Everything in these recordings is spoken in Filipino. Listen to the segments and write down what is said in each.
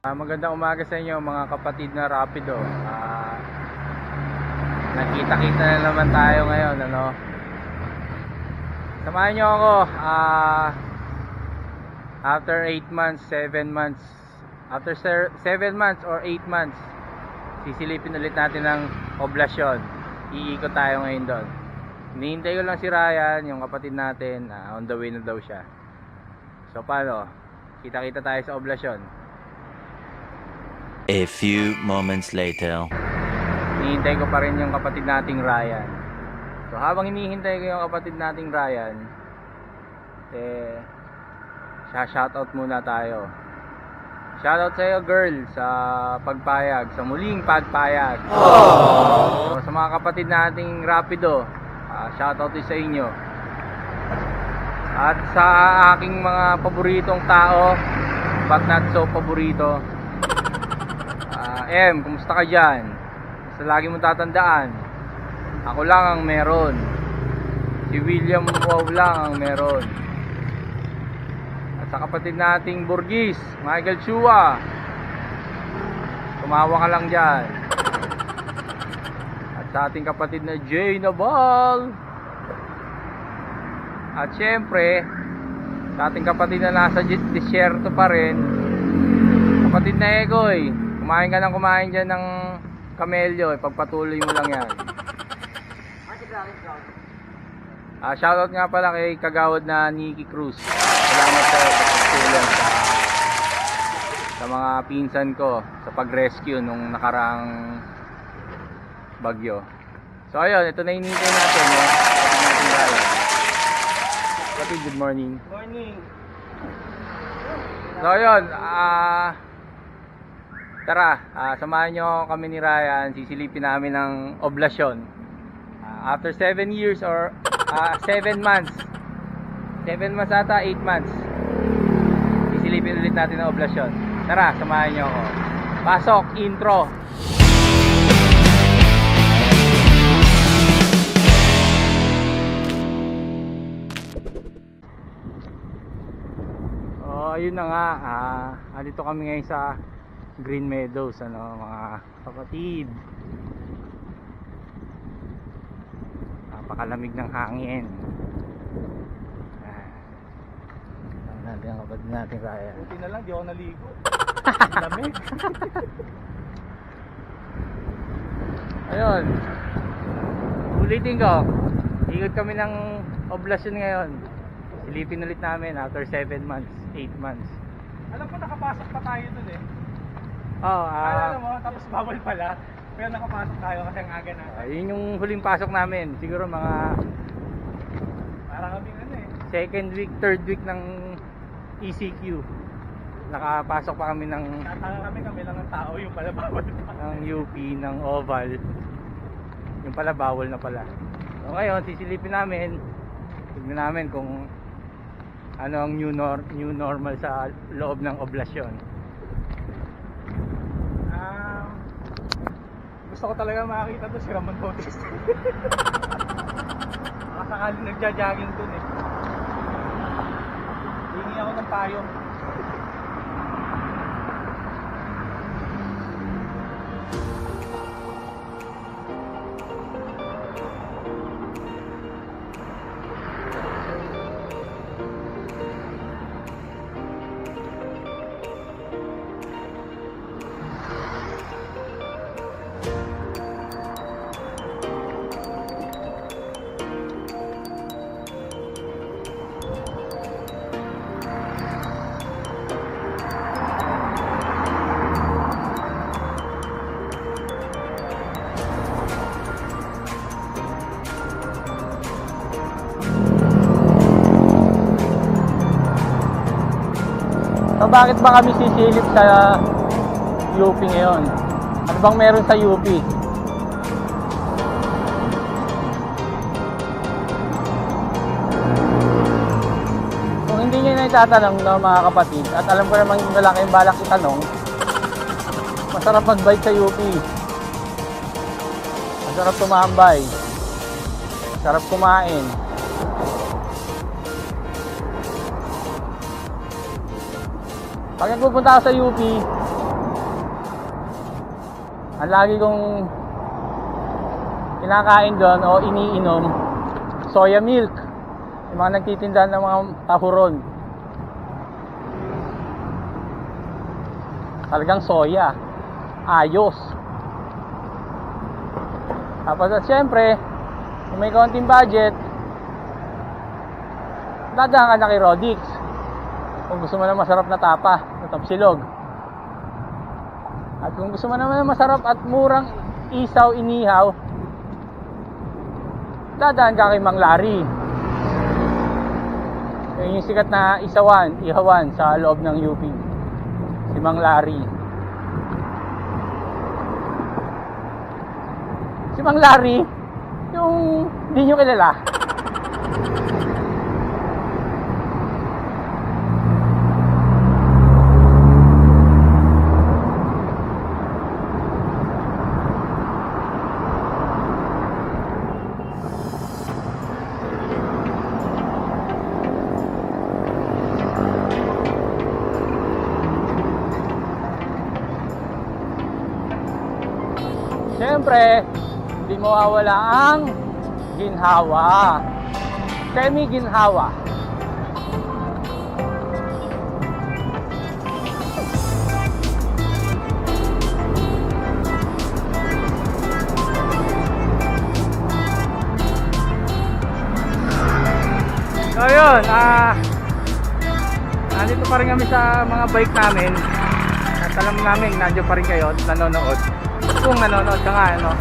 Magandang umaga sa inyo mga kapatid na Rapido. Nagkita-kita na naman tayo ngayon, ano. Samahan nyo ako. After 8 months, 7 months, after 7 months or 8 months, sisilipin ulit natin ng oblasyon. Iikot tayo ngayon doon. Hinihintay ko lang si Ryan, yung kapatid natin. On the way na daw siya. So paano? Kita-kita tayo sa oblasyon. A few moments later. Hinihintay ko pa rin yung kapatid nating Ryan. So habang hinihintay ko yung kapatid nating Ryan, shoutout muna tayo. Shoutout sa iyo girl, sa pagpayag, sa muling pagpayag. So, sa mga kapatid nating Rapido, shoutout din sa inyo. At sa aking mga paboritong tao, but not so paborito, kumusta ka dyan? Basta lagi mong tatandaan, ako lang ang meron. Si William Wow lang ang meron. At sa kapatid nating Burgis, Michael Chua, tumawa ka lang dyan. At sa ating kapatid na Jay Nabal. At syempre, sa ating kapatid na nasa disyerto pa rin, kapatid na Egoy, kumain ka ng kumain dyan ng kamelyo, pagpatuloy mo lang yan. Shoutout nga pala kay kagawad na Nikki Cruz. Salamat sa pagtulong sa mga pinsan ko sa pag-rescue nung nakaraang bagyo. So ayun, ito na hinihintay natin, no? Kapatid, good morning. Morning. So ayun, tara, samahan nyo kami ni Ryan. Sisilipin namin ng oblasyon. After 7 years or 7 months 7 months ata, 8 months, sisilipin ulit natin ng oblasyon. Tara, samahan nyo ako. Pasok, intro. Ayun na nga, andito kami ngayon sa Green Meadows, ano mga kapatid. Napakalamig ng hangin. Natin ang kapatid natin kaya. Buti na lang, di ako naligo. Lamig. Ayun, ulitin ko, ikot kami ng oblasyon ngayon. Silipin ulit namin after 7 months, 8 months. Alam ko nakapasok pa tayo dun eh. Oh, Alam mo, tapos bawal pala. Pero nakapasok tayo kasi ang aga na. yun yung huling pasok namin. Siguro mga Parang kaming ano eh. second week, third week ng ECQ. Nakapasok pa kami ng Tatanga kami lang ng tao, yung pala bawal pa. UP, ng Oval. Yung pala bawal na pala. So ngayon, sisilipin namin. Tignan namin kung ano ang new normal sa loob ng oblasyon. Gusto ko talaga makakita doon si Ramon Bautista. Nakasakali nagja-jogging dun eh. Hingi ako ng payo. So bakit ba kami sisilip sa UP ngayon? Ano bang meron sa UP? Kung hindi nyo na itatanong, no, mga kapatid, at alam ko namang wala kayong balak itanong, masarap mag-bike sa UP. Masarap tumambay. Masarap kumain. Pag nagpupunta ako sa UP, Ang lagi kong kinakain doon o iniinom, soya milk. Yung mga nagtitinda ng mga tahuron. Talagang soya. Ayos. Tapos at syempre, kung may konting budget, dadaan ka na kay Rodix. Kung gusto mo na masarap na tapa, na tapsilog. At kung gusto mo naman na masarap at murang isaw, inihaw, dadaan ka kay Mang Larry. Yung sikat na ihawan sa loob ng UP. Si Mang Larry. Si Mang Larry, yung hindi nyo kilala. Siyempre, hindi mawawala ang ginhawa. Semi-ginhawa. So yun, nandito pa rin kami sa mga bike namin. At alam namin, nandiyo pa rin kayo at nanonood. Kung nanonood ka nga, ano.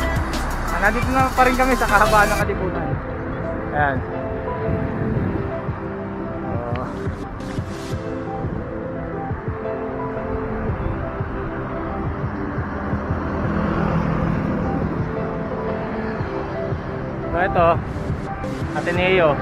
Nandito na pa rin kami sa kahabaan ng Katipunan. Ayan. So ito, Ateneo.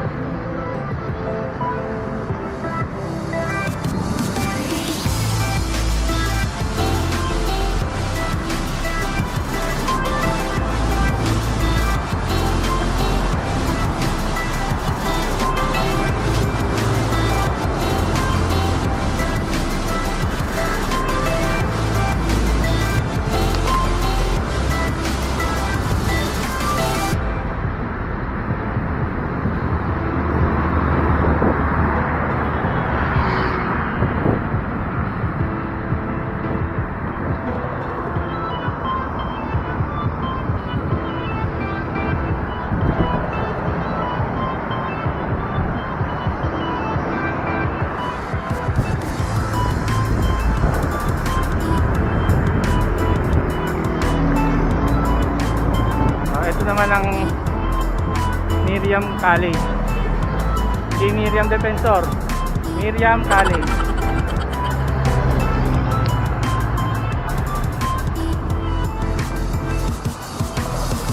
Ito naman ang Miriam College. Hindi Miriam Defensor, Miriam College.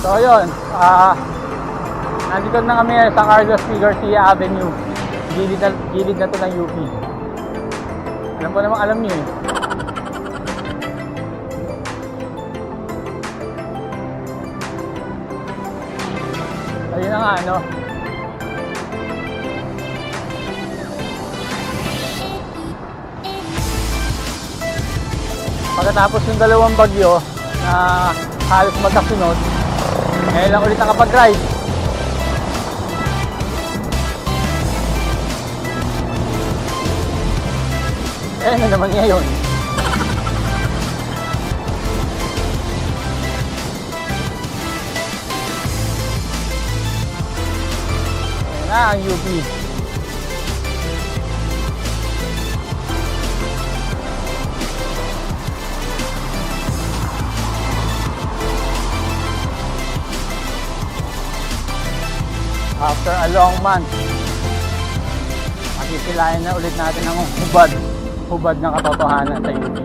So yun, nandito na kami sa Carlos P. Garcia Avenue. Gilid na to ng UP. Alam ko namang alam niyo eh. Ayun na nga, ano. Pagkatapos yung dalawang bagyo na halos magkasunod, ngayon lang ulit nakapag-ride. Eh, ano naman ngayon? Ang UP. After a long month, makikilala na ulit natin ang hubad ng katotohanan sa UP.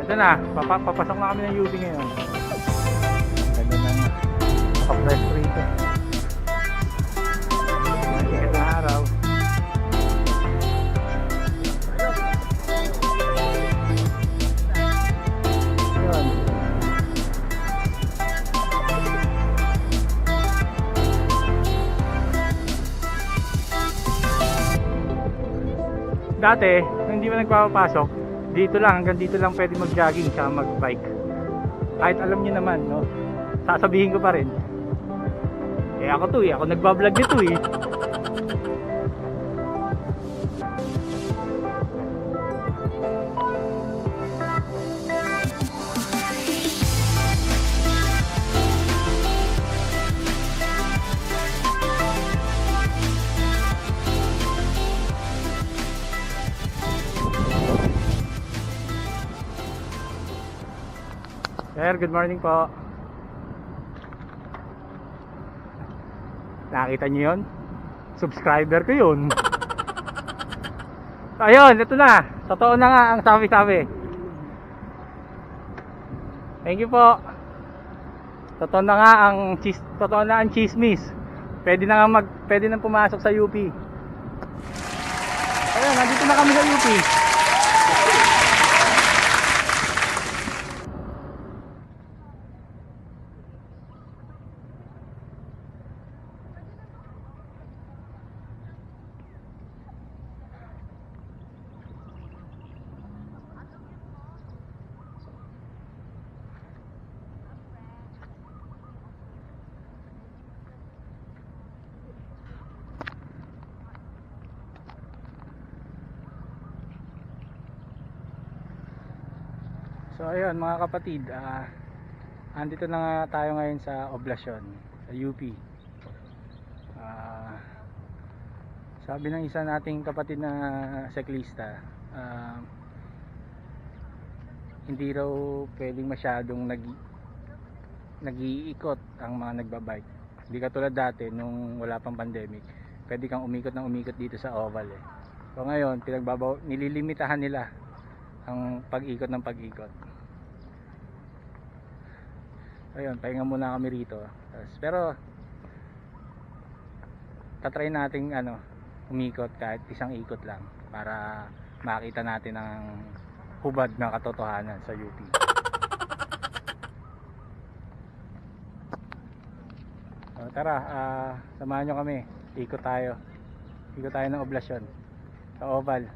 Ito na, papasok na kami ng UP ngayon. Ganda ng naka-press rito. Sikat na araw. Yun. Dati, nung hindi mo nagpapapasok, dito lang, hanggang dito lang pwede mag-jogging sa mag-bike. Kahit alam niyo naman, no? Sasabihin ko pa rin. Eh ako to eh, ako nagbablog nito eh. Sir, good morning po. Nakita niyo yun? Subscriber ko yun. So, ayun, ito na. Totoo na nga ang sabi-sabi. Thank you po. Totoo na nga ang chismis. Pwede na pumasok sa UP. Ayun, nandito na kami sa UP. So ayun mga kapatid, andito na nga tayo ngayon sa Oblasyon, sa UP. Sabi ng isa nating kapatid na siklista, hindi raw pwedeng masyadong nag-iikot ang mga nagbabike. Hindi katulad dati nung wala pang pandemic, pwede kang umikot ng umikot dito sa oval eh. So ngayon, nililimitahan nila ang pag-ikot ng pag-ikot. Ayun, pahinga muna kami rito. Pero tatry nating umikot kahit isang ikot lang para makita natin ang hubad ng katotohanan sa UP. So, tara, samahan nyo kami. Ikot tayo ng Oblasyon sa oval.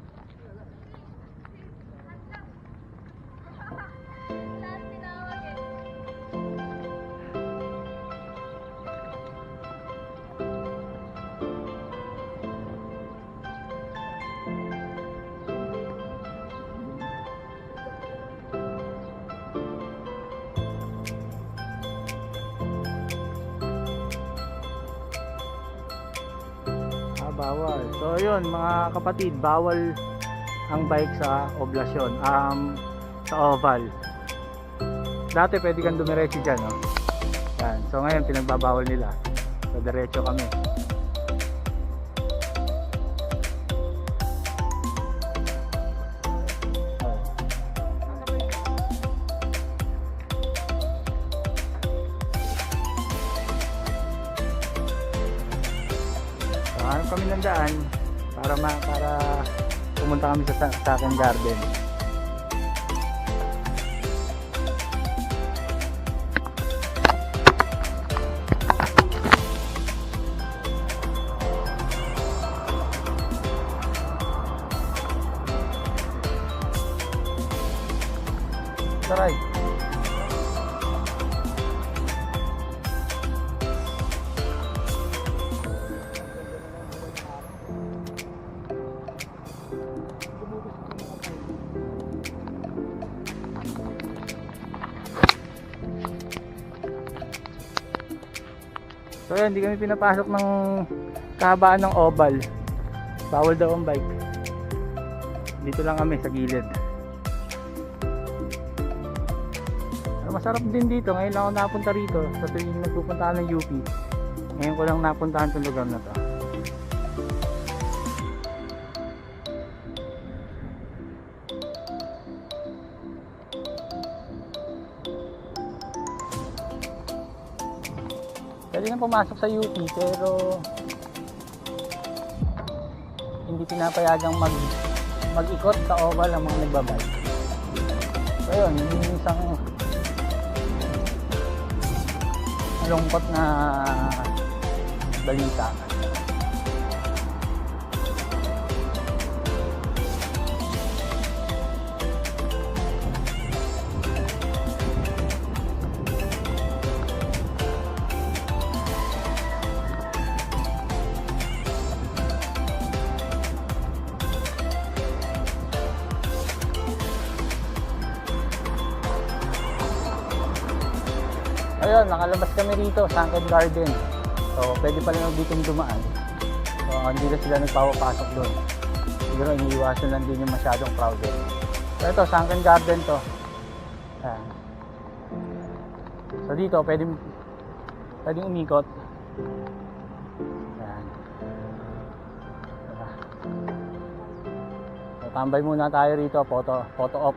Bawal. So yun mga kapatid, bawal ang bike sa Oblasyon, sa oval. Dati pwede kang dumiretso dyan, no? Yan. So ngayon pinagbabawal nila. So diretso kami. Hanap kami ng daan para pumunta kami sa aking garden. Saray. So yun, hindi kami pinapasok ng kahabaan ng oval. Bawal daw ang bike. Dito lang kami sa gilid. Pero masarap din dito. Ngayon lang ako napunta rito. Sa tuwing nagpupuntahan ng UP, ngayon ko lang napuntahan itong lugar na to. Pwede na pumasok sa UP pero hindi pinapayagang mag-ikot sa oval ang mga nagbabike. So yun, yung isang malungkot na balita. Ayun, nakalabas kami rito, Sunken Garden. So, pwede pala nang dito dumaan. So, hindi na sila nagpapapasok doon. Siguro iniiwasan lang din yung masyadong crowded. So, ito, Sunken Garden to. Ayan. So, dito, pwedeng umikot. Ayan. So, tambay muna tayo rito, photo op.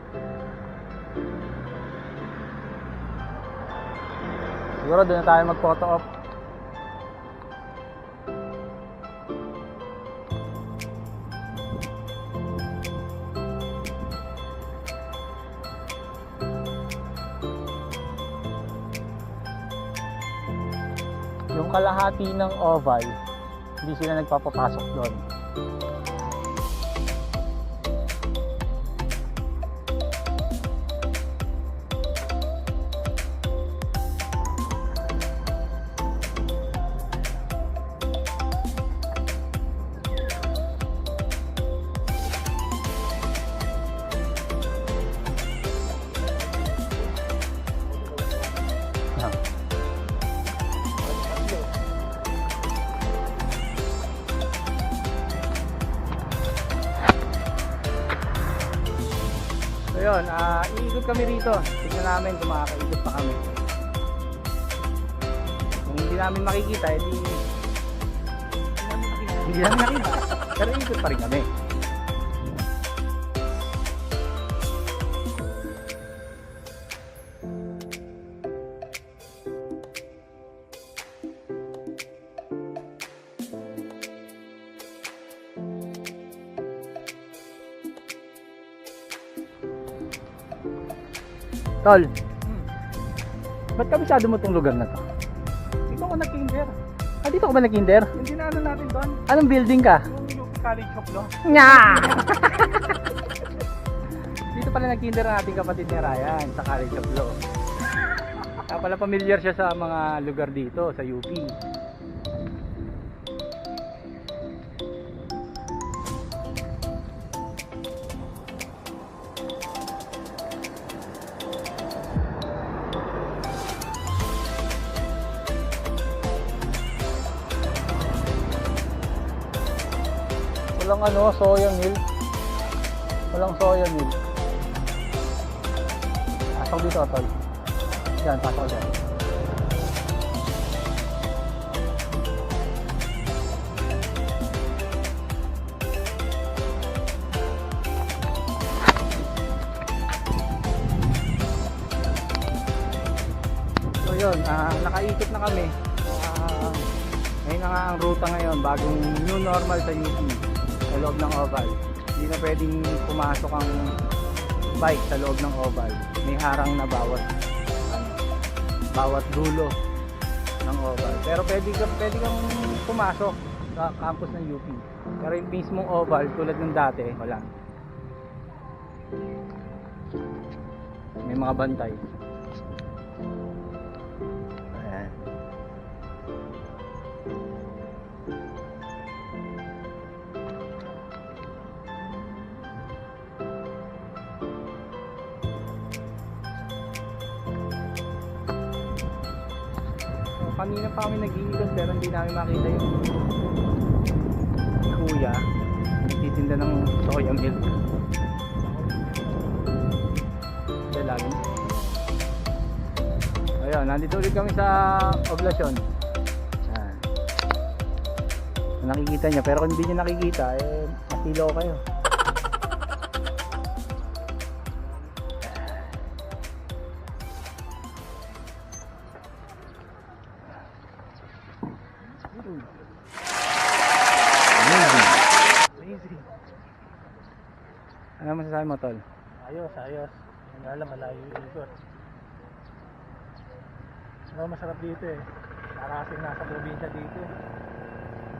Siguro doon na tayo mag-photo op. Yung kalahati ng oval, hindi sila nagpapapasok doon. So yun, iikot kami rito. Tignan namin kung makakaikot pa kami. Kung hindi namin makikita, hindi namin makita. Pero iikot pa rin kami. Tol, ba't kabisado mo tong lugar na to? Dito ako nag-kinder. Dito ka ba nag-kinder? Yung dinaanan natin doon, Anong building ka? yung College of Law. Nya! Dito pala nag-kinder ang ating kapatid ni Ryan sa College of Law. Kaya pala familiar siya sa mga lugar dito, sa UP. Walang soya milk. Walang soya milk. Pasok dito, tol. Yan, pasok dyan. So yun, nakaikot na kami. Ngayon na nga ang ruta ngayon, bagong new normal sa UP. Sa loob ng oval. Hindi na pwedeng pumasok ang bike sa loob ng oval. May harang na bawat dulo ng oval. Pero pwede kang pumasok sa campus ng UP. Pero yung mismong oval tulad ng dati, wala. May mga bantay. Ayan. Kanina pa kami nag-iikot pero hindi namin makita yung kuya nagtitinda ng soya milk. Lagi. Ayun, nandito ulit kami sa Oblasyon. Nakikita niya pero kung hindi niya nakikita masilaw kayo. Amazing. Ano masasabi mo, tol? Ayos. Hindi alam, malayo yung ikot. Pero masarap dito eh. Para kasing nasa probinsya dito.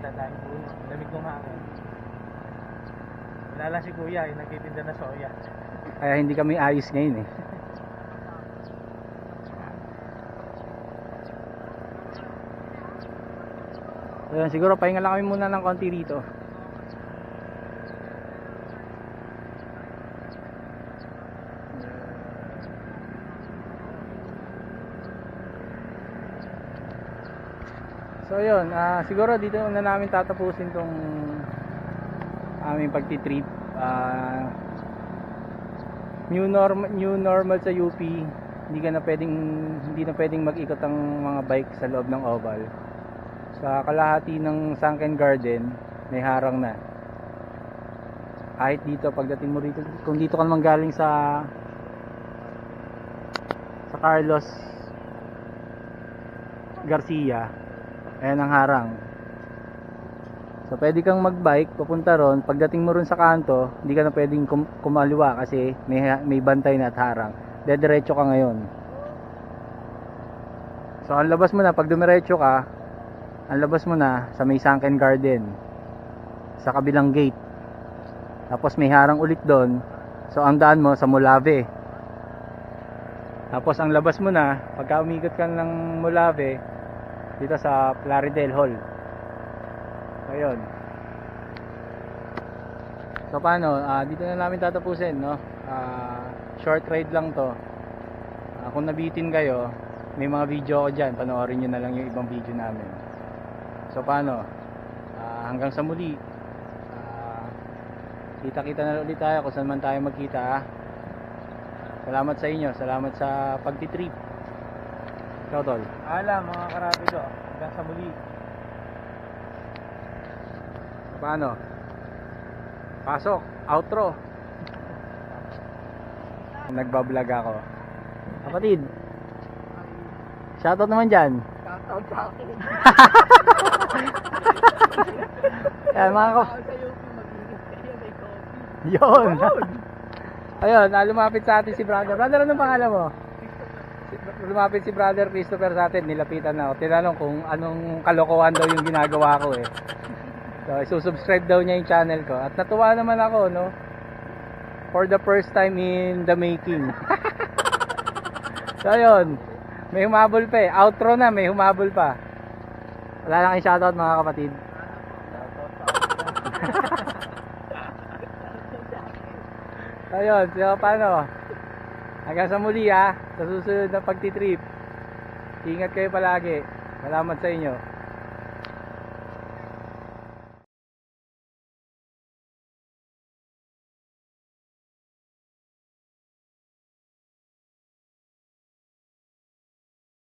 Dadaan po yun. Lamig ng hangin. Wala lang si kuya, yung nagtitinda na soya. Kaya hindi kami ayos ngayon eh. So yun, siguro pahinga lang kami muna ng konti rito. So yun, siguro dito na namin tatapusin tong aming pagtitrip. New normal sa UP. Hindi na pwedeng mag-ikot ang mga bike sa loob ng oval. Sa kalahati ng Sunken Garden, may harang na. Kahit dito, pagdating mo rito, kung dito ka naman galing sa Carlos Garcia, ayan ang harang. So pwede kang magbike papunta ron. Pagdating mo ron sa kanto, hindi ka na pwedeng kumaliwa kasi may bantay na at harang. Dediretso ka ngayon. So ang labas mo na, pag dumiretso ka, ang labas mo na sa may Sunken Garden, sa kabilang gate. Tapos may harang ulit doon. So ang daan mo sa Molave. Tapos ang labas mo na, pagka umikot ka ng Molave, dito sa Plaridel Hall. So yun. So paano, dito na namin tatapusin, no? Short ride lang to. Kung nabitin kayo, may mga video ko dyan, panoorin nyo na lang yung ibang video namin. So paano, hanggang sa muli. Kita-kita na ulit tayo kung saan man tayo magkita. Salamat sa inyo, salamat sa pagtitrip. Ikaw, tol. Alam mga karabido, hanggang sa muli. Paano? Pasok, outro. Nagbablog ako. Kapatid, shoutout naman dyan. Shoutout sa akin. Yan, mga ko. Sa UP, mag-ingat kayo, may coffee. Yun. Ayun, lumapit sa atin si brother. Brother, anong pangalan mo? Lumapit si brother Christopher sa atin. Nilapitan na ako. Tinanong kung anong kalokohan daw yung ginagawa ko eh. So, isusubscribe daw niya yung channel ko. At natuwa naman ako, no? For the first time in the making. So, ayun. May humabol pa eh. Outro na, may humabol pa. Wala lang kayong shoutout mga kapatid. Ayun, so paano? Hanggang sa muli sa susunod na pagtitrip. Ingat kayo palagi. Salamat sa inyo.